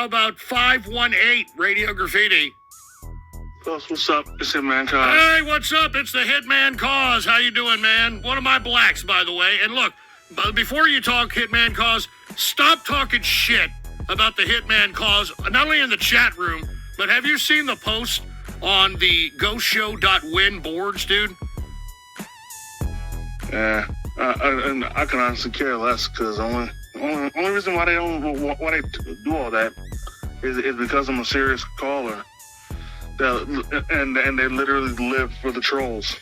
How about 518 Radio Graffiti? What's up? It's Hitman Cause. Hey, what's up? It's the Hitman Cause. How you doing, man? One of my blacks, by the way. And look, before you talk Hitman Cause, stop talking shit about the Hitman Cause, not only in the chat room, but have you seen the post on the ghostshow.win boards, dude? Yeah, I can honestly care less because only reason why they do all that is because I'm a serious caller. And they literally live for the trolls.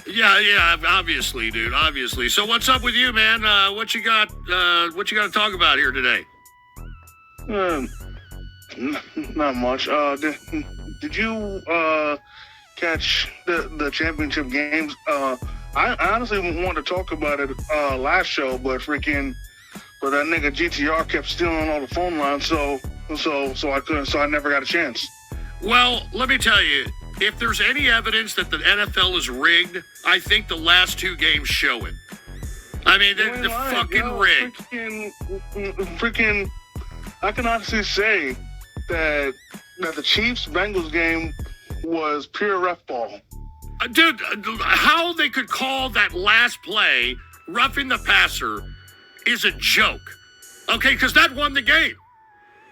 Yeah, obviously, dude, obviously. So what's up with you, man? What you got to talk about here today? Not much. Did you catch the championship games? I honestly wanted to talk about it last show, but that nigga GTR kept stealing all the phone lines, so I couldn't. So I never got a chance. Well, let me tell you, if there's any evidence that the NFL is rigged, I think the last two games show it. I mean, they're fucking rigged. Freaking, I can honestly say that the Chiefs-Bengals game was pure ref ball. Dude, how they could call that last play roughing the passer is a joke. Okay, because that won the game.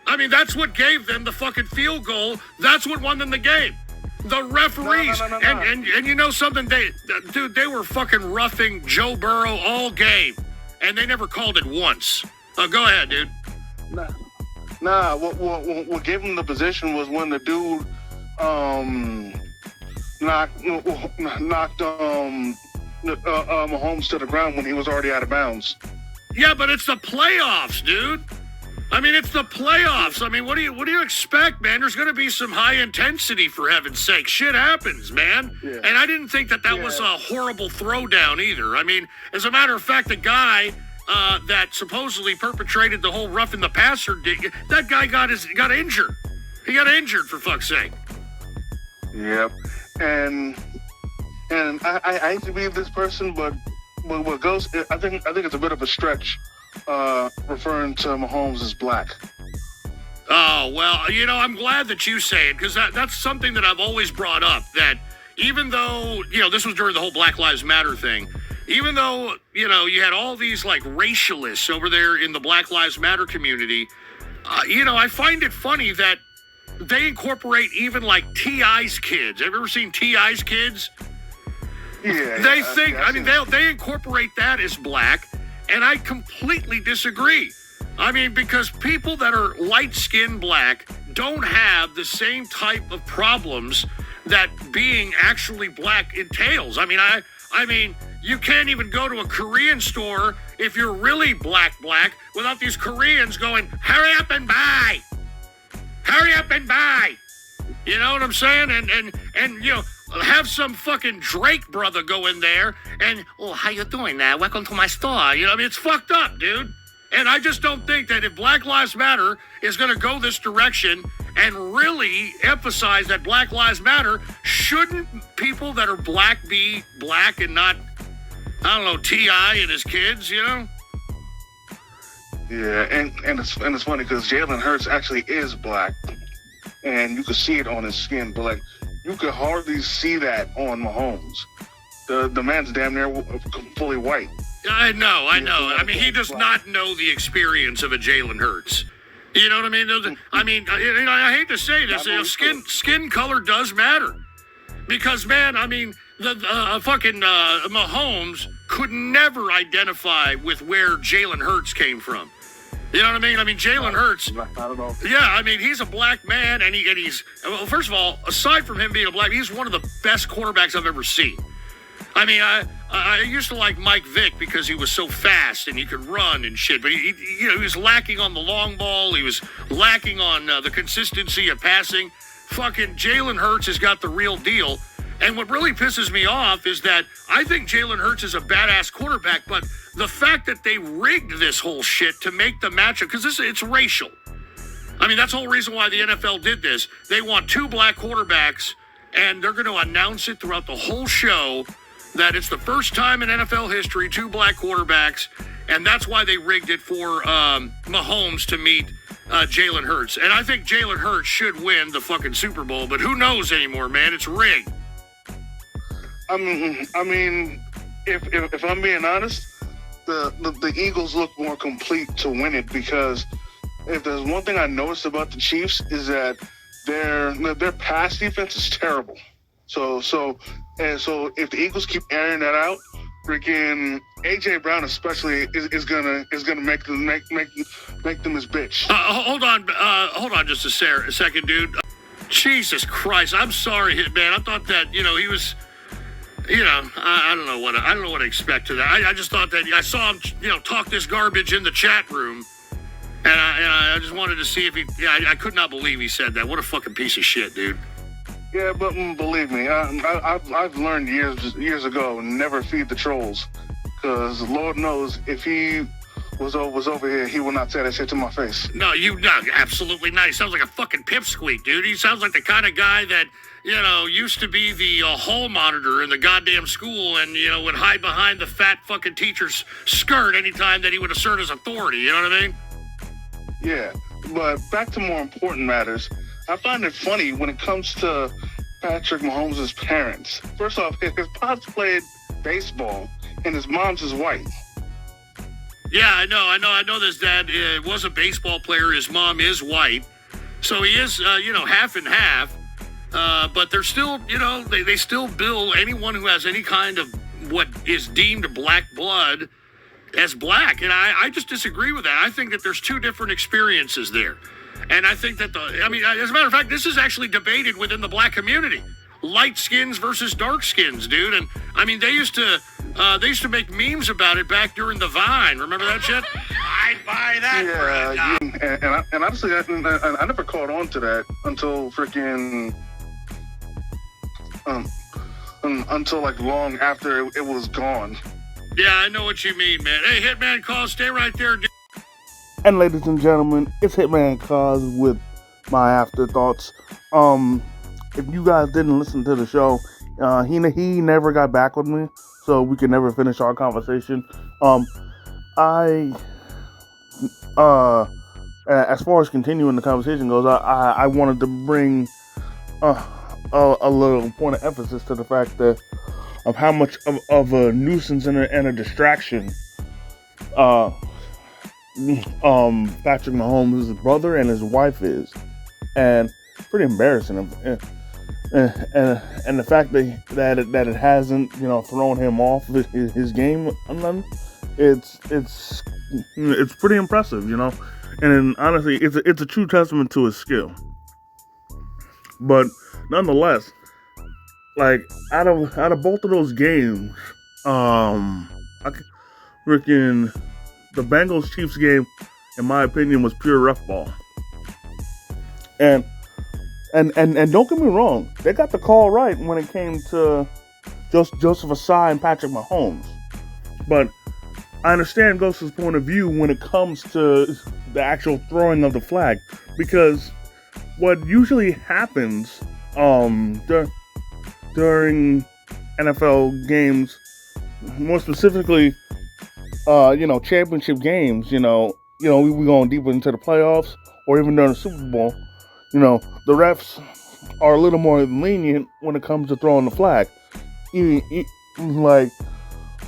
I mean, that's what gave them the fucking field goal. That's what won them the game. The referees. No. And you know something? They were fucking roughing Joe Burrow all game. And they never called it once. Go ahead, dude. Nah. What gave him the position was when the dude knocked Mahomes to the ground when he was already out of bounds. Yeah, but it's the playoffs, dude. I mean, it's the playoffs. I mean, what do you expect, man? There's going to be some high intensity, for heaven's sake. Shit happens, man. Yeah. And I didn't think that was a horrible throwdown either. I mean, as a matter of fact, the guy that supposedly perpetrated the whole roughing the passer, that guy got injured. He got injured, for fuck's sake. Yep. And I hate to be this person, but what goes, I think it's a bit of a stretch. Referring to Mahomes as black. Oh, well, I'm glad that you say it, because that's something that I've always brought up, that even though, this was during the whole Black Lives Matter thing, even though, you had all these, like, racialists over there in the Black Lives Matter community, I find it funny that they incorporate even, like, T.I.'s kids. Have you ever seen T.I.'s kids? Yeah. They think, they incorporate that as black. And I completely disagree. I mean, because people that are light-skinned black don't have the same type of problems that being actually black entails. I mean, you can't even go to a Korean store if you're really black without these Koreans going, hurry up and buy. Hurry up and buy. You know what I'm saying? And have some fucking Drake brother go in there and, how you doing now? Welcome to my store. It's fucked up, dude. And I just don't think that if Black Lives Matter is going to go this direction and really emphasize that Black Lives Matter, shouldn't people that are black be black and not, T.I. and his kids, Yeah, and it's funny because Jalen Hurts actually is black. And you could see it on his skin, but like, you could hardly see that on Mahomes. The man's damn near fully white. I know. I mean, he does not know the experience of a Jalen Hurts. You know what I mean? I hate to say this, skin color does matter. Because, man, I mean, the fucking Mahomes could never identify with where Jalen Hurts came from. You know what I mean? I mean, Jalen Hurts. Not at all. Yeah, I mean, he's a black man, and he's, well, first of all, aside from him being a black, he's one of the best quarterbacks I've ever seen. I mean, I used to like Mike Vick because he was so fast and he could run and shit, but he was lacking on the long ball. He was lacking on the consistency of passing. Fucking Jalen Hurts has got the real deal. And what really pisses me off is that I think Jalen Hurts is a badass quarterback, but the fact that they rigged this whole shit to make the matchup, because it's racial. I mean, that's the whole reason why the NFL did this. They want two black quarterbacks, and they're going to announce it throughout the whole show that it's the first time in NFL history, two black quarterbacks, and that's why they rigged it for Mahomes to meet Jalen Hurts. And I think Jalen Hurts should win the fucking Super Bowl, but who knows anymore, man? It's rigged. I mean, if I'm being honest, the Eagles look more complete to win it, because if there's one thing I noticed about the Chiefs is that their pass defense is terrible. So if the Eagles keep airing that out, freaking AJ Brown especially is gonna make them his bitch. Hold on just a second, dude. Jesus Christ, I'm sorry, man. I thought that he was. I don't know what to expect to that. I just thought that I saw him, talk this garbage in the chat room, and I just wanted to see if he. Yeah, I could not believe he said that. What a fucking piece of shit, dude. Yeah, but believe me, I've learned years ago, never feed the trolls, because Lord knows if he was over here, he would not say that shit to my face. No, absolutely not. He sounds like a fucking pipsqueak, dude. He sounds like the kind of guy that used to be the hall monitor in the goddamn school, and would hide behind the fat fucking teacher's skirt anytime that he would assert his authority. You know what I mean? Yeah, but back to more important matters. I find it funny when it comes to Patrick Mahomes' parents. First off, his pops played baseball, and his mom's is white. Yeah, I know this dad was a baseball player. His mom is white. So he is, half and half. But they're still, they still bill anyone who has any kind of what is deemed black blood as black. And I just disagree with that. I think that there's two different experiences there. And I think that as a matter of fact, this is actually debated within the black community. Light skins versus dark skins, dude. And I mean, they used to make memes about it back during the Vine. Remember that shit? I'd buy that. Yeah, and honestly, I never caught on to that until freaking until like long after it was gone. Yeah, I know what you mean, man. Hey, Hitman Call, stay right there, dude. And ladies and gentlemen, it's Hitman Cause with my afterthoughts. If you guys didn't listen to the show, he never got back with me, so we could never finish our conversation. As far as continuing the conversation goes, I wanted to bring a little point of emphasis to the fact that of how much of a nuisance and a distraction Patrick Mahomes' brother and his wife is, and pretty embarrassing. And the fact that it hasn't thrown him off his game, it's pretty impressive, and honestly, it's a true testament to his skill. But nonetheless, like out of both of those games, the Bengals-Chiefs game, in my opinion, was pure ref ball. And don't get me wrong, they got the call right when it came to Joseph Asai and Patrick Mahomes. But I understand Ghost's point of view when it comes to the actual throwing of the flag, because what usually happens during NFL games, more specifically, championship games, we going deeper into the playoffs, or even during the Super Bowl, the refs are a little more lenient when it comes to throwing the flag.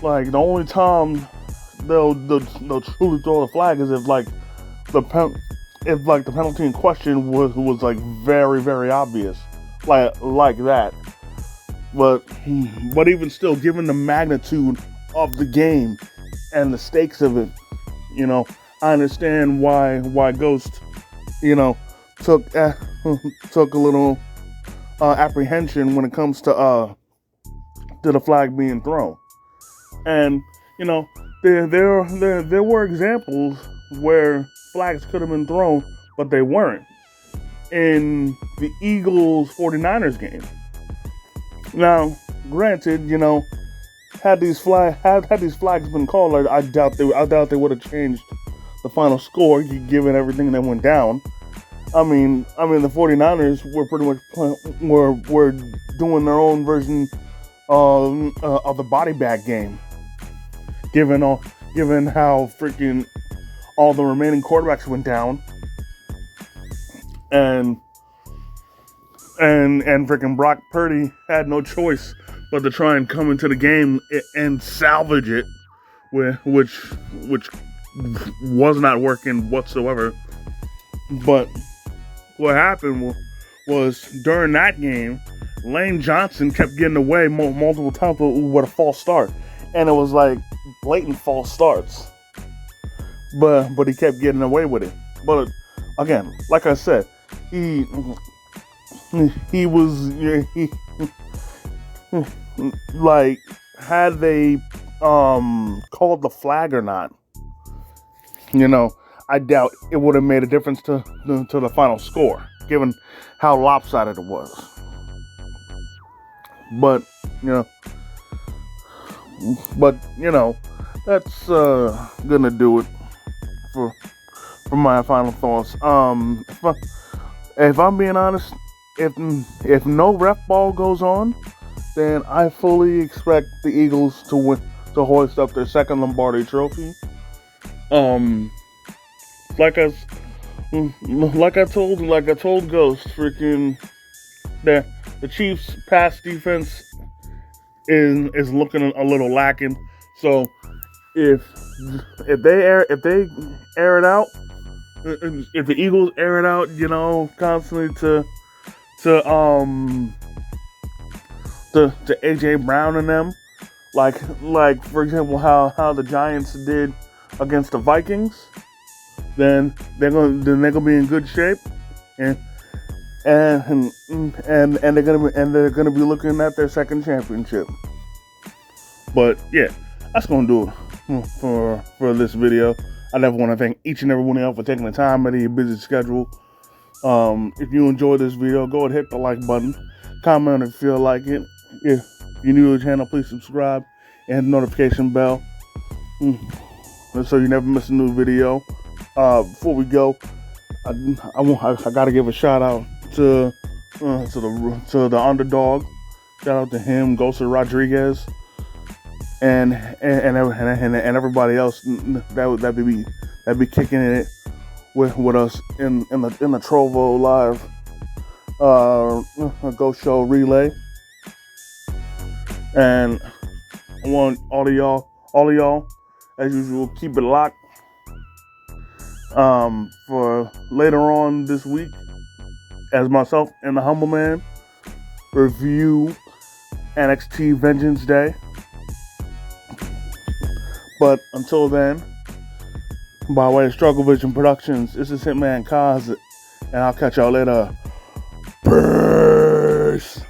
Like the only time they'll truly throw the flag is if the penalty in question was like very, very obvious, like that. But even still, given the magnitude of the game and the stakes of it, I understand why Ghost, took a little apprehension when it comes to the flag being thrown. And there were examples where flags could have been thrown, but they weren't. In the Eagles 49ers game. Now, granted, had these flags been called, I doubt they would have changed the final score given everything that went down. I mean, the 49ers were pretty much were doing their own version of the body bag game, given how freaking all the remaining quarterbacks went down. and freaking Brock Purdy had no choice but to try and come into the game and salvage it, which was not working whatsoever. But what happened was during that game, Lane Johnson kept getting away multiple times with a false start, and it was like blatant false starts. But he kept getting away with it. But again, like I said, he was like, had they called the flag or not, I doubt it would have made a difference to the final score, given how lopsided it was. But that's gonna do it for my final thoughts. If I'm being honest, if no ref ball goes on, then I fully expect the Eagles to hoist up their second Lombardi trophy. Like I told Ghost, freaking the Chiefs' pass defense is looking a little lacking. So if they air it out, if the Eagles air it out, constantly to AJ Brown and them, like for example how the Giants did against the Vikings, then they're gonna be in good shape, and they're gonna be looking at their second championship. But yeah, that's gonna do it for this video. I never want to thank each and every one of y'all for taking the time out of your busy schedule. If you enjoyed this video, go ahead and hit the like button. Comment if you feel like it. If you're new to the channel, please subscribe and hit the notification bell so you never miss a new video. Before we go, I gotta give a shout out to the underdog. Shout out to him, Ghost Rodriguez, and everybody else that be kicking it with us in the Trovo Live Ghost Show relay. And I want all of y'all, as usual, keep it locked. For later on this week, as myself and the Humble Man review NXT Vengeance Day. But until then, by way of Struggle Vision Productions, this is Hitman Kaz, and I'll catch y'all later. Peace.